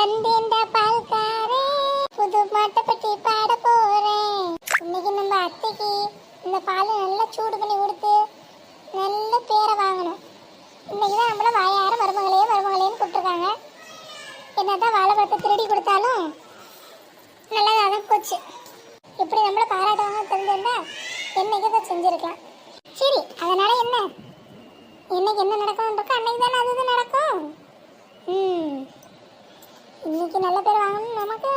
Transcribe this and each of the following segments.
வந்தேன்டா பால்காரே, புது மாட்டை பற்றி பாட போறேன். இன்னைக்கு நம்ம அத்தைக்கு இந்த பால் நல்லா சூடு பண்ணி கொடுத்து நல்ல பேரை வாங்கணும். இன்னைக்கு தான் நம்மள வாயார மருமகளேன்னு கூப்பிட்டுருக்காங்க. என்னதான் வாழைப்பழத்தை திருடி கொடுத்தாலும் நல்லதாக தான் போச்சு. இப்படி நம்மள பாராட்டுவாங்க தெரிஞ்சிருந்தா என்னைக்கு தான் செஞ்சிருக்கலாம். சரி, அதனால என்ன, இன்னைக்கு என்ன நடக்கணும்ன்றக்கோ அன்னைக்கு தானே அது நடக்கும். இன்னைக்கு நல்ல பேர் வாங்கணும் நமக்கு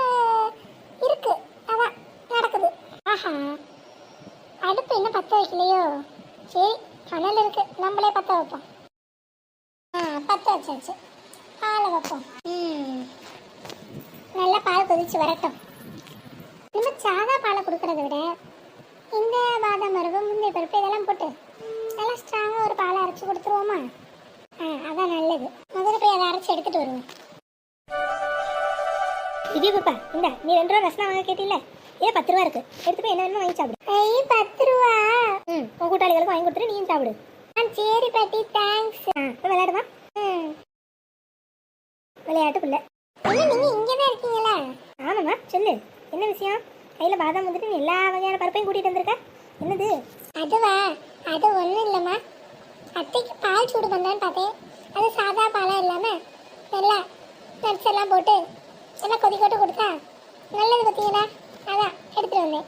இருக்கு, அதான் நடக்குது. ஆஹா, அடுப்பு இன்னும் பற்ற வைக்கலையோ? சரி, கனல் இருக்கு, நம்மளே பற்ற வைப்போம். பற்ற வச்சாச்சு, பாலை வைப்போம். நல்லா பால் கொதிச்சு வரட்டும். நம்ம சாதா பாலை கொடுக்கறத விட இந்த பாதாம் பருப்பு, முந்தைய பருப்பு இதெல்லாம் போட்டு நல்லா ஸ்ட்ராங்காக ஒரு பாலை அரைச்சி கொடுத்துருவோமா? அதான் நல்லது. முதல்ல போய் அதை அரைச்சி எடுத்துட்டு வருவோம். இது பாப்பா, இந்த நீ 2 ரூபா ரசனா வாங்க கேட்டில, ஏன் 10 ரூபா இருக்கு, எடுத்து போய் என்ன வேணுமோ வாங்கி சாப்பிடு. 10 ரூபா? உன் கூட்டாளிகளுக்கு வாங்கி கொடுத்துட்டு நீயும் சாப்பிடு. சரி பாட்டி, தேங்க்ஸ். விளையாடுமா? விளையாட்டு பிள்ளை. என்ன நீங்க இங்கே தான் இருக்கீங்களா? ஆமாம்மா, சொல்லு, என்ன விஷயம்? கையில் பாதாம் வந்துட்டு நீ எல்லா வகையான பருப்பையும் கூட்டிகிட்டு வந்திருக்க, என்னது? அதுவா, அது ஒன்றும் இல்லைம்மா. அத்தைக்கு பால் சூடு பண்ணலான்னு பார்த்தேன். அது சாதா பாலாக இல்லாமல் நல்லா நட்ஸ் எல்லாம் போட்டு நல்லா கொதிக்கட்டு கொடுத்தா நல்லது பார்த்தீங்களா? அதான் எடுத்துகிட்டு வந்தேன்.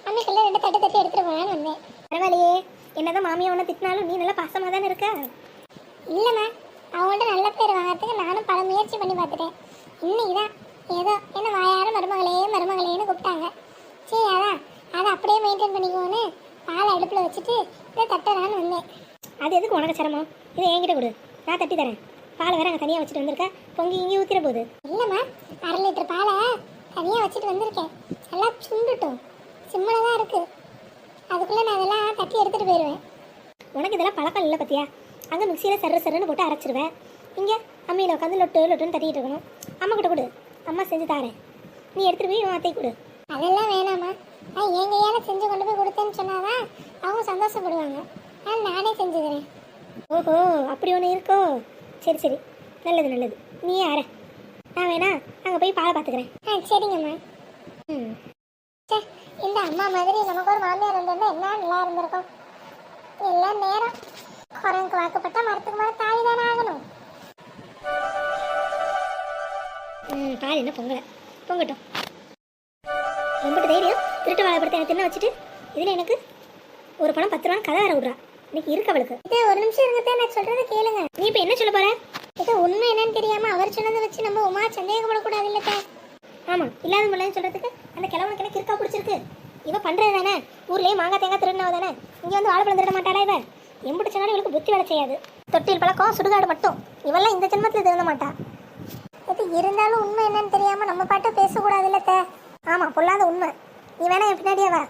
அம்மிக்கல்ல 2 தட்டு தட்டி எடுத்துகிட்டு போகலான்னு வந்தேன். பரவாயில்லையே, என்னதான் மாமியா ஒன்று திட்டினாலும் நீ நல்லா பாசமாக தானே இருக்க. இல்லைம்மா, அவங்கள்ட்ட நல்ல பேர் வாங்கிறதுக்கு நானும் பல முயற்சி பண்ணி பார்த்துட்டேன். இன்னைக்கு தான் ஏதோ என்ன வாயார மருமகளேன்னு கூப்பிட்டாங்க. சரி, அதான் அதை அப்படியே மெயின்டைன் பண்ணிக்குவோன்னு பாலை அடுப்பில் வச்சுட்டு இதை தட்டலான்னு வந்தேன். அது எதுக்கு உனக்கு சிரமம்? இதை என்கிட்ட கொடு, நான் தட்டி தரேன். பாலை வேற அங்கே தனியாக வச்சுட்டு வந்திருக்கேன், பொங்கி இங்கே ஊற்றிட போகுது. இல்லைம்மா, 1/2 லிட்டர் பாலை தனியாக வச்சுட்டு வந்திருக்கேன். நல்லா சுண்டுட்டும், சிம்மில் தான் இருக்குது. அதுக்குள்ளே நான் அதெல்லாம் தட்டி எடுத்துகிட்டு போயிடுவேன். உனக்கு இதெல்லாம் பழக்கம் இல்லை பற்றியா? அங்கே மிக்சியில் சர்றன்னு போட்டு அரைச்சிருவேன், இங்கே அம்மியில் உட்காந்து லொட்டுன்னு தட்டிகிட்டு இருக்கணும். அம்மா கிட்ட கொடு, அம்மா செஞ்சு தாரேன். நீ எடுத்துகிட்டு போய் உன் அத்தை கொடு. அதெல்லாம் வேணாம்மா, என் கையால் செஞ்சு கொண்டு போய் கொடுத்தேன்னு சொன்னாதான் அவங்க சந்தோஷப்படுவாங்க. நானே செஞ்சுக்கிறேன். ஓஹோ, அப்படி ஒன்று இருக்கோ? சரி சரி, நல்லது. நீயே அரை, நான் வேணா அங்கே போய் பாலை பார்த்துக்கிறேன். சரிங்கம்மா. இந்த அம்மா மாதிரி நமக்கு ஒரு மாமியார் இருந்திருந்தா என்ன நல்லா இருந்திருக்கும். எல்லாம் நேரம் குரங்குக்கு வாக்கப்பட்ட மரத்துக்கு மேலே தாவி தானே ஆகணும். பால் என்ன பொங்கட்டும். ரொம்ப தைரியம், திருட்டு வாழைப்படத்தை எனக்கு தின்ன வச்சுட்டு இதில் எனக்கு ஒரு பணம் 10 ரூபான்னு கதை வர விட்றா. இன்னைக்கு இருக்கு அவளுக்கு. இதே ஒரு நிமிஷம் இருங்கத்தே, நான் சொல்றது கேளுங்க. நீ இப்போ என்ன சொல்ல போற? இது உண்மை என்னன்னு தெரியாம அவர் சொன்னதை வச்சு நம்ம உமா சந்தேகப்படக்கூடாது இல்லத்த? ஆமாம், இல்லாத முள்ளைன்னு சொல்கிறதுக்கு அந்த கிழவனுக்கு எனக்கு இருக்கா பிடிச்சிருக்கு. இவ பண்ணுறது தானே, ஊர்லேயே மாங்காய் தேங்காய் திருடினவ தானே, இங்கே வந்து வாழைப்பழம் திருட மாட்டாளா? இவ எம்பிட்டு சொன்னாலும் இவளுக்கு புத்தி வேலை செய்யாது. தொட்டில் பழக்கம் சுடுகாடு மட்டும், இவெல்லாம் இந்த ஜென்மத்தில் திருந்த மாட்டா. இது இருந்தாலும் உண்மை என்னன்னு தெரியாம நம்ம பாட்டு பேசக்கூடாது இல்லத்த? ஆமாம், பொல்லாத உண்மை. நீ வேணா என் பின்னாடியே வா,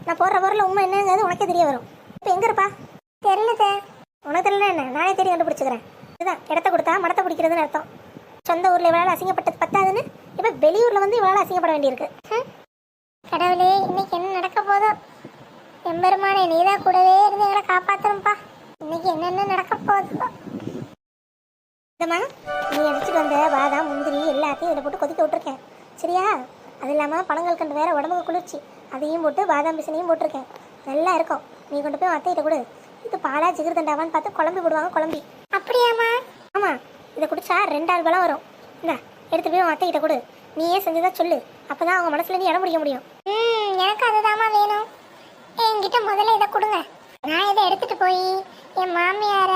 நான் போடுற பொருள் உண்மை என்னங்கிறது உனக்கே தெரிய வரும். இப்போ எங்கே இருப்பா? தெரியலத்த. உனக்கு தெரியல என்ன, நானே தேடி கண்டுபிடிச்சிக்கிறேன். இதுதான் இடத்த கொடுத்தா மடத்தை பிடிக்கிறதுன்னு அர்த்தம். சொந்த ஊரில் இவ்வளோ அசிங்கப்பட்டது பத்தாதுன்னு இப்போ வெளியூரில் வந்து இவ்வளோ அசிங்கப்பட வேண்டியிருக்கு. கடவுளே, இன்னைக்கு என்ன நடக்க போதோ? எம்பெருமானே, நீதான் கூடவே இருந்து எங்களை காப்பாற்றணும்ப்பா. இன்னைக்கு என்னென்ன நடக்க போதோ? இதம்மா, நீ அடிச்சுட்டு வந்த பாதாம் முந்திரி எல்லாத்தையும் இதில் போட்டு கொதிக்க விட்டுருக்கேன், சரியா? அது இல்லாமல் பழங்கள் கண்டு வேற உடம்புக்கு குளிர்ச்சி, அதையும் போட்டு பாதாம் பிசினையும் போட்டிருக்கேன். நல்லா இருக்கும். நீ கொண்டு போய் அத்தையிட்ட கொடு. இது பாலா ஜிகிர்தண்டாவான்னு பார்த்து குழம்பி போடுவாங்க, குழம்பி. அப்படியாம்மா? ஆமாம், இதை குடிச்சா 2 ஆள் பலம் வரும். இந்தா எடுத்து போய் அத்தையிட்ட கொடு. நீயே செஞ்சுதான் சொல்லு, அப்போ தான் அவங்க மனசில் நீ இடம் பிடிக்க முடியும். எனக்கு அதுதாம்மா வேணும். என்கிட்ட முதல்ல இதை கொடுங்க. நான் இதை எடுத்துட்டு போய் என் மாமியார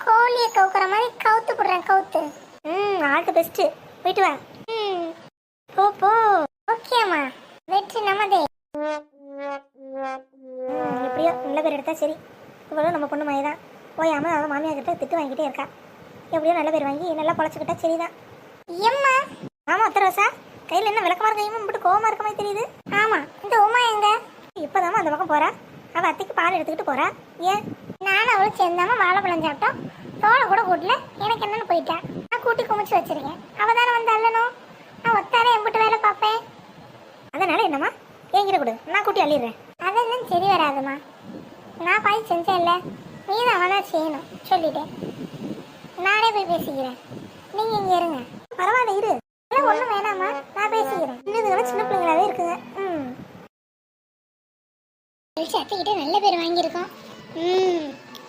கோழியை கவுக்குற மாதிரி கவுத்து போடுறேன், கவுத்து. ஆளுக்கு பெஸ்ட்டு, போயிட்டு வா. போ. ஓகேம்மா, வெற்றி நமதே. எப்படியோ நல்ல பேர் எடுத்தா சரி. இவ்வளோ நம்ம பொண்ணு மாதிரி தான் போயாமல் அவன் மாமியார் கிட்ட திட்டு வாங்கிட்டே இருக்கா. எப்படியோ நல்ல பேர் வாங்கி நல்லா பொழைச்சிக்கிட்டா சரிதான். எம்மா? ஆமாம், உத்தரவாசா கையில் என்ன விளக்கமாக இருக்கையும் இப்படி கோவமாக இருக்க மாதிரி தெரியுது. ஆமாம், இந்த உமா எங்க? இப்போதாம்மா அந்த பக்கம் போகிறா. அவள் அத்தைக்கு பால் எடுத்துக்கிட்டு போகிறா. ஏன்? நானும் அவளும் சேர்ந்தாம வாழைப்பழம் சாப்பிட்டோம், தோலை கூட கூட்டல, எனக்கு என்னன்னு போயிட்டேன். நான் கூட்டி குமிச்சு வச்சிருக்கேன். அவள் தானே வந்து அல்லணும், நான் ஒத்தானே எம்பிட்டு வேலை பார்ப்பேன். அதனால என்னம்மா, என்கிட்ட கொடு, நான் கூட்டி அள்ளிடுறேன். அதெல்லாம் சரி வராதுமா. நான் பாய் செஞ்சேன்ல, நீதான் அவனா செய்யணும் சொல்லிட்டேன். நானே போய் பேசிக்கிறேன், நீங்க இங்க இருங்க. பரவாயில்ல, இரு. அதெல்லாம் ஒண்ணும் வேணாமா, நான் பேசிக்கிறேன். இன்னும் சின்ன பிள்ளைங்களாவே இருக்குங்க. அத்தைக்கிட்ட நல்ல பேர் வாங்கியிருக்கோம்.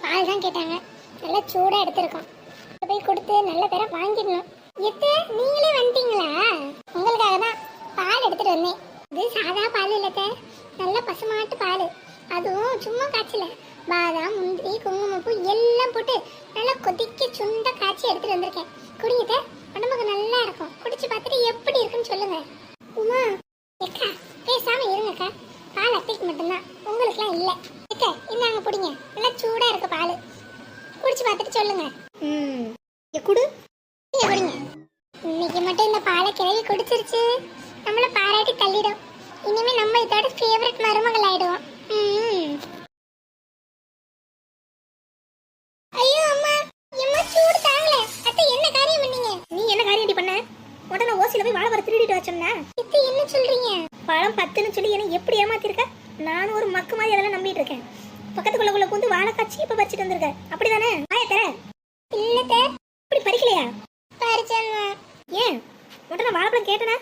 பால் தான் கேட்டாங்க, நல்லா சூடா எடுத்திருக்கோம். போய் கொடுத்து நல்ல பேரை வாங்கிடணும். எத்த நீங்களே வந்துட்டீங்களா? உங்களுக்காக தான் பால் எடுத்துட்டு வந்தேன். இது சாதா பால் இல்லத்த, நல்ல பசுமாட்டு பால். அதுவும் சும்மா காய்ச்சல, பாதாம் முந்திரி குங்குமப்பூ எல்லாம் போட்டு நல்லா கொதிக்க சுண்ட காய்ச்சி எடுத்துட்டு வந்திருக்கேன். குடிங்க, உடம்புக்கு நல்லா இருக்கும். குடிச்சு பார்த்துட்டு எப்படி இருக்குன்னு சொல்லுங்க. உமா எக்கா பேசாம இருங்கக்கா, பால் அத்தைக்கு மட்டும்தான், உங்களுக்குலாம் இல்லை. எக்கா இந்தாங்க பிடிங்க, நல்லா சூடா இருக்கு பால். குடிச்சு பார்த்துட்டு சொல்லுங்க. குடு குடிங்க. இன்னைக்கு மட்டும் இந்த பாலை கிளவி குடிச்சிருச்சு, நம்மள பாராட்டி தள்ளிடும். இனிமே நம்ம இதோட ஃபேவரட் மருமகள் ஆயிடுவோம். ஐயோ அம்மா, எம்மா சூடு தாங்கல. அத்தை என்ன காரியம் பண்ணீங்க? நீ என்ன காரியம் பண்ண? உடனே ஓசில போய் வாழைப்பழம் திருடிட்டு வச்சோம்னா இது என்ன சொல்றீங்க? பழம் 10ன்னு சொல்லி என்ன எப்படி ஏமாத்திருக்க? நானும் ஒரு மக்கு மாதிரி அதெல்லாம் நம்பிட்டு இருக்கேன். பக்கத்துக்குள்ள பூந்து வாழை காய்ச்சி இப்ப பறிச்சுட்டு வந்திருக்க, அப்படிதானே? ஆயத்தர இல்ல இப்படி பறிக்கலையா? பறிச்சேன். ஏன் உடனே வாழைப்பழம் கேட்டனா?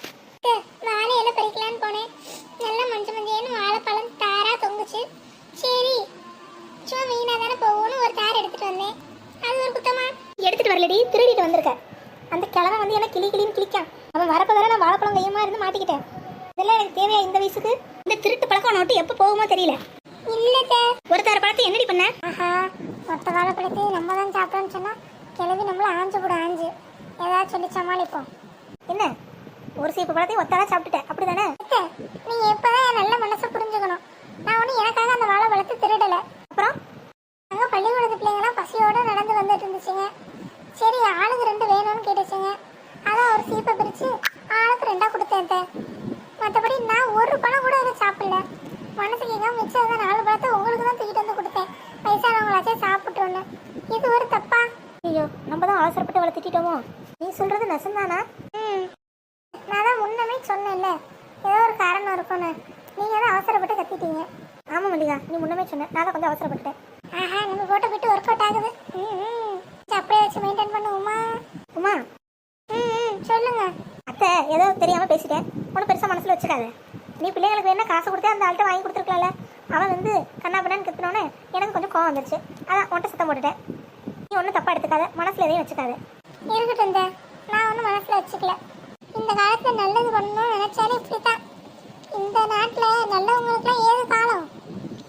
வாழையில பறிக்கலான்னு போனேன், நல்லா மஞ்சேன்னு வாழைப்பழம் தாரா தொங்குச்சு. சரி சும்மா வீணா தானே போகணும்னு ஒரு தார் எடுத்துட்டு வந்தேன். அது ஒரு குத்தமா? எடுத்துட்டு வரலடி, திருடிட்டு வந்திருக்க. அந்த கிழமை வந்து என்ன கிளின்னு கிளிக்கான். அவன் வரப்ப வேற நான் வாழைப்பழம் கையமா இருந்து மாட்டிக்கிட்டேன். இதெல்லாம் எனக்கு தேவையா இந்த வயசுக்கு? இந்த திருட்டு பழக்கம் நோட்டு எப்ப போகுமோ தெரியல. இல்ல ஒரு தார பழத்தை என்னடி பண்ண? ஆஹா, மொத்த வாழைப்பழத்தை நம்ம தான் சாப்பிட்டோம்னு சொன்னா கிளவி நம்மள ஆஞ்சு கூட ஆஞ்சு ஏதாவது சொல்லி சமாளிப்போம். என்ன ஒரு சீப்பு பழத்தையும் ஒத்தாரா சாப்பிட்டுட்டேன், அப்படிதானே? நீங்க எப்பதான் என் நல்ல மனசை புரிஞ்சுக்கணும். நான் ஒண்ணு எனக்காக அந்த வாழைப்பழத்தை திருடல. அப்புறம் அங்க பள்ளிக்கூடத்து பிள்ளைங்களாம் பசியோட நடந்து வந்துட்டு இருந்துச்சுங்க. சரி ஆளுக்கு 2 வேணும்னு கேட்டுச்சுங்க. அதான் ஒரு சீப்பை பிரிச்சு ஆளுக்கு 2 கொடுத்தேன். மற்றபடி நான் ஒரு பழம் கூட அதை சாப்பிடல. மனசு கேட்காம மிச்சம் 4 பழத்தை உங்களுக்கு தான் தூக்கிட்டு வந்து கொடுத்தேன். வயசானவங்களாச்சே சாப்பிட்டோன்னு. இது ஒரு தப்பா? ஐயோ, நம்ம தான் அவசரப்பட்டு அவளை திட்டோமோ? நீ சொல்றது நெசந்தானா? நான் தான் முன்னமே சொன்னேன்ல, ஏதோ ஒரு காரணம் இருக்கும்னு. நீங்க தான் அவசரப்பட்டு கத்திட்டீங்க. ஆமா மல்லிகா, நீ முன்னமே சொன்ன, நான் தான் கொஞ்சம் அவசரப்பட்டுட்டேன். ஆஹா, நம்ம போட்ட போயிட்டு ஒர்க் அவுட் ஆகுது. அப்படியே வச்சு மெயின்டைன் பண்ணுவோமா? உமா சொல்லுங்க. அத்தை ஏதோ தெரியாம பேசிட்டேன், ஒன்றும் பெருசா மனசுல வச்சுக்காத. நீ பிள்ளைங்களுக்கு வேணா காசு கொடுத்தே அந்த ஆள்கிட்ட வாங்கி கொடுத்துருக்கலாம்ல. அவன் வந்து கண்ணா பண்ணான்னு கத்துனோன்னே எனக்கு கொஞ்சம் கோவம் வந்துருச்சு, அதான் உன்ட்ட சத்தம் போட்டுட்டேன். நீ ஒன்றும் தப்பா எடுத்துக்காத, மனசுல எதையும் வச்சுக்காத. இருக்கட்டும், நான் ஒன்றும் மனசுல வச்சுக்கல. இந்த காலத்துல நல்லது பண்ணணும்னு நினைச்சாலே இப்படித்தான். இந்த நாட்டுல நல்லவங்களுக்குலாம் ஏது காலம்,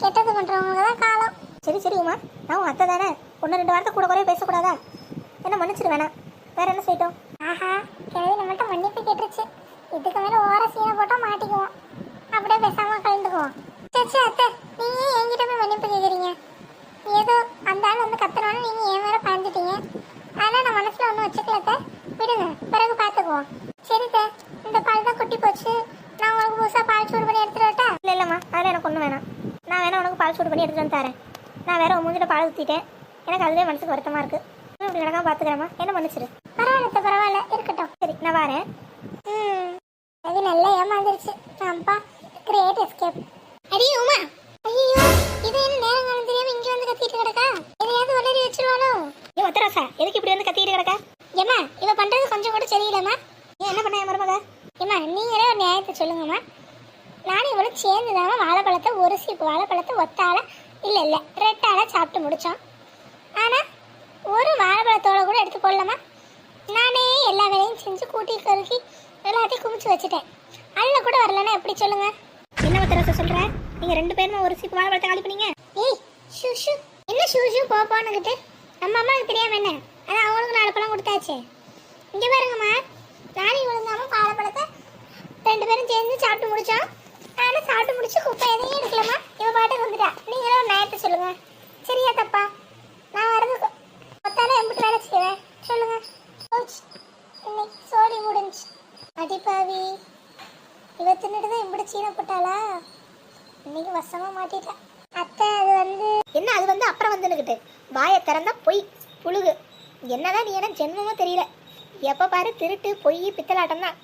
கெட்டது பண்றவங்களுக்கு தான் காலம். சரி சரி உமா, நான் உன் அத்தை தானே, 1-2 வாரத்தை கூட குறைய பேசக்கூடாதா? என்ன மன்னிச்சிரு வேணாம், வேற என்ன செய்யட்டும்? ஆஹா, கிழவி நம்மள்ட்ட மன்னிப்பு கேட்டுருச்சு. இதுக்கு மேல ஓர சீனை போட்டா மாட்டிக்குவோம். அப்படியே பேசாம கலந்துக்குவோம். சரி அத்தை, நீங்க ஏன் என்கிட்ட போய் மன்னிப்பு கேட்குறீங்க? ஏதோ அந்த ஆள் வந்து கத்துனோன்னு நீங்க ஏன் வேற பாய்ஞ்சிட்டீங்க. அதெல்லாம் நான் மனசுல ஒன்றும் வச்சுக்கலத்த, விடுங்க, பிறகு பார்த்துக்குவோம். சரித்த, இந்த பால் தான் குட்டி போச்சு. நான் உங்களுக்கு புதுசா பால் சூடு பண்ணி எடுத்துட்டு வரட்டா? இல்லை இல்லைம்மா, அதெல்லாம் எனக்கு ஒன்றும் வேணாம். நான் வேணா உனக்கு பால் சூடு பண்ணி எடுத்துட்டு வந்து தரேன். நான் வேற உன் மூஞ்சில பால் ஊற்றிட்டேன், எனக்கு அதுவே மனசுக்கு வருத்தமா இருக்கு. இப்படி நடக்காம பார்த்துக்கிறேம்மா, என்ன மன்னிச்சிரு. பரவாயில்ல பரவாயில்ல, இருக்கட்டும். சரி நான் வரேன். அது நல்லா ஏமாந்துருச்சு. அப்பா கிரேட் எஸ்கேப். அடி உமா, ஐயோ இது என்ன நேரம் காலம் தெரியாம இங்க வந்து கத்திட்டு கிடக்கா? எதையாவது உளறி வச்சிருவாளோ? ஏ ஒத்தராசா, எதுக்கு இப்படி வந்து கத்திட்டு கிடக்கா? ஏமா இவ பண்றது கொஞ்சம் கூட சரியில்லைம்மா. ஏன் என்ன பண்ண மருமக? ஏமா நீங்களே ஒரு நியாயத்தை சொல்லுங்கம்மா. நானும் இவ்வளவு சேர்ந்துதாம வாழைப்பழத்தை ஒரு சீப்பு வாழைப்பழத்தை ஒத்தால இல்ல 2 ஆளா சாப்பிட்டு முடிச்சோம். ஆனா ஒரு வாழைப்பழத்தோட கூட எடுத்து போடலாமா? நானே எல்லா வேலையும் செஞ்சு கூட்டி கருக்கி எல்லாத்தையும் குமிச்சு வச்சுட்டேன். அல்ல கூட வரலன்னா எப்படி சொல்லுங்க? என்ன ஒத்தராசா சொல்ற? நீங்க 2 பேருமே ஒரு சீப்பு வாழைப்பழத்தை காலி பண்ணீங்க. ஏய் ஷூ என்ன ஷூ போப்பான்னுக்கிட்டு நம்ம அம்மாவுக்கு தெரியாம என்ன? அதான் அவங்களுக்கு 4 பழம் கொடுத்தாச்சு. இங்க பாருங்கம்மா, நானும் விழுந்தாம வாழைப்பழத்தை 2 பேரும் சேர்ந்து சாப்பிட்டு முடிச்சோம். நானும் சாப்பிட்டு முடிச்சு குப்பை எதையும் எடுக்கலாமா? இவ பாட்டுக்கு வந்துட்டா. நீங்களும் ஒரு நியாயத்தை சொல்லுங்க, சரியா தப்பா? நான் வரது மொத்தால எம்பிட்டு வேலை செய்வேன் சொல்லுங்க. இன்னைக்கு சோடி முடிஞ்சு. அடிப்பாவி, இவ தின்னுட்டுதான் எம்பிட்டு சீனை போட்டாளா? இன்னைக்கு வசமா மாட்டிட்டா. அத்தை அது வந்து என்ன அது வந்து அப்புறம் வந்துன்னுக்கிட்டு வாயை திறந்தா பொய் புழுகு. என்னதான் நீ என்ன ஜென்மமோ தெரியல. எப்போ பாரு திருட்டு பொய் பித்தலாட்டம் தான்.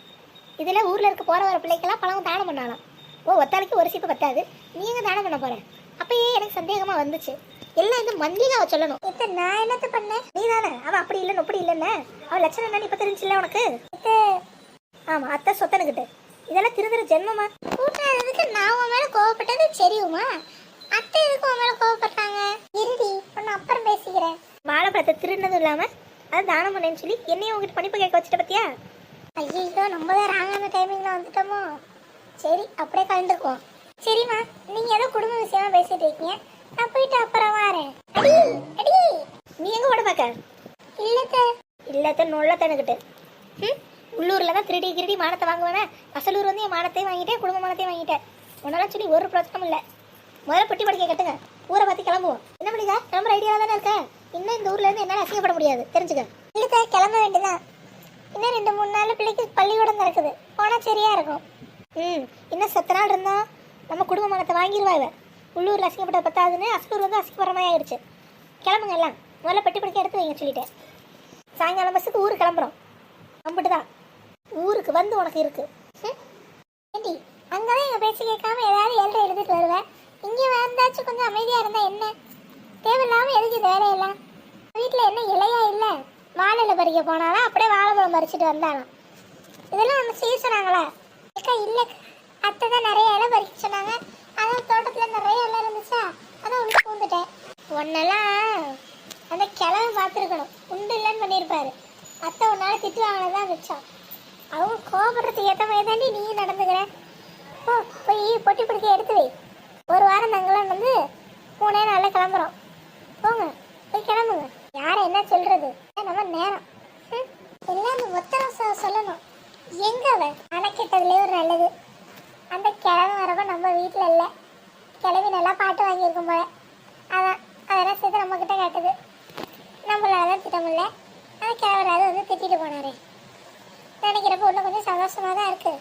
இதில் ஊரில் இருக்க போகிற வர பிள்ளைக்கெல்லாம் பழம் தானம் பண்ணாலாம். ஓ ஒத்தாளுக்கு ஒரு சீப்பு பத்தாது, நீங்கள் தானம் பண்ண போகிறேன். அப்பயே எனக்கு சந்தேகமாக வந்துச்சு. எல்லாம் இந்த மல்லிகாவை சொல்லணும். இப்போ நான் என்னத்த பண்ணேன்? நீ தானே அவன் அப்படி இல்லைன்னு அப்படி இல்லைன்னு அவன் லட்சணம் தானே இப்போ தெரிஞ்சில்ல உனக்கு? ஆமாம் அத்தை சொத்தனுக்கிட்ட இதெல்லாம் திருந்துற ஜென்மமா. கூட்டாததுக்கு நான் உன் மேல கோவப்பட்டது சரியுமா? அத்தை எதுக்கு உன் மேல கோவப்பட்டாங்க? இருடி, உன்னை அப்புறம் பேசிக்கிறேன். வாழைப்பழத்தை திருடினதும் இல்லாமல் அதை தானம் பண்ணேன்னு சொல்லி என்னையும் உங்ககிட்ட பணிப்பு கேட்க வச்சுட்ட பத்தியா? ஐயோ, நம்ம தான் ராங்கான டைமிங்ல வந்துட்டோமோ. சரி, அப்படியே கலந்துக்குவோம். சரிம்மா, நீங்க ஏதோ குடும்ப விஷயமா பேசிட்டு இருக்கீங்க, நான் போயிட்டு அப்புறம் வரேன். அடி அடி. நீ எங்கே ஓட பார்க்க? இல்லத்த இல்லத்த நொல்லத்தனுக்கிட்டு உள்ளூரில் தான் திருடி மானத்தை வாங்குவேனே. அசலூர் வந்து என் மானத்தையும் வாங்கிட்டேன், குடும்ப மானத்தையும் வாங்கிட்டேன். உன்னால சொல்லி ஒரு பிரச்சனையும் இல்லை. முதல்ல பெட்டி படிக்க கட்டுங்க, ஊரை பார்த்து கிளம்புவோம். என்ன பண்ணிக்க, கிளம்புற ஐடியாவில் தானே இருக்க. இன்னும் இந்த ஊர்ல இருந்து என்னால் அசிங்கப்பட முடியாது, தெரிஞ்சுக்க. இல்லத்த, கிளம்ப வேண்டியதான். இன்னும் 2-3 நாள் பிள்ளைக்கு பள்ளிக்கூடம் நடக்குது, போனா சரியா இருக்கும். இன்னும் 10 நாள் இருந்தா நம்ம குடும்ப மானத்தை வாங்கிடுவா இவ. உள்ளூரில் அசிங்கப்பட்ட பத்தாதுன்னு அசலூர் வந்து அசிங்கப்படுற மாதிரி ஆயிடுச்சு. கிளம்புங்க எல்லாம், முதல்ல பெட்டி படிக்க எடுத்து வைங்க சொல்லிட்டேன். சாயங்காலம் பஸ்ஸுக்கு ஊருக்கு கிளம்புறோம். அம்பிட்டு தான் ஊருக்கு வந்து உனக்கு இருக்கு. ஏண்டி, அங்கதான் எங்க பேச்சு கேட்காம ஏதாவது எழுத எழுதிட்டு வருவேன். இங்க வந்தாச்சும் கொஞ்சம் அமைதியா இருந்தா என்ன? தேவையில்லாம எதுக்கு இந்த வேலையெல்லாம்? வீட்டுல என்ன இலையா இல்ல? வாழையில பறிக்க போனாலும் அப்படியே வாழைப்பழம் பறிச்சுட்டு வந்தாலும் இதெல்லாம் நம்ம செய்ய சொன்னாங்களா? அக்கா இல்ல, அத்தை தான் நிறைய இலை பறிக்க சொன்னாங்க. அதான் தோட்டத்துல நிறைய இலை இருந்துச்சா, அதான் உள்ள பூந்துட்டேன். ஒன்னெல்லாம் அந்த கிழமை பார்த்துருக்கணும், உண்டு இல்லைன்னு பண்ணியிருப்பாரு. அத்தை உன்னால திட்டு வாங்கினதான் மிச்சம். அவங்க கோபப்படுறதுக்கு ஏற்ற மாதிரி தாண்டி நீ நடந்துக்கிறேன். ஓ, போய் பொட்டி பிடிக்க எடுத்து வை. ஒரு வாரம் நாங்களாம் வந்து 3 நாளில் கிளம்புறோம். போங்க, போய் கிளம்புங்க. யாரை என்ன சொல்றது, நம்ம நேரம் எல்லாம் அந்த ஒத்தரம் சொல்லணும். எங்க அவன் அணைக்கிட்டதுலேயே ஒரு நல்லது. அந்த கிழமை வரப்ப நம்ம வீட்டில் இல்லை, கிளவி நல்லா பாட்டு வாங்கியிருக்கும் போல. அதான் அதெல்லாம் சேர்த்து நம்மக்கிட்ட கேட்டது. நம்மளால தான் திட்டமில்லை, அந்த கிழவராது வந்து திட்டிட்டு போனாரே. நினைக்கிறப்ப இன்னும் கொஞ்சம் சந்தோஷமாக தான் இருக்குது.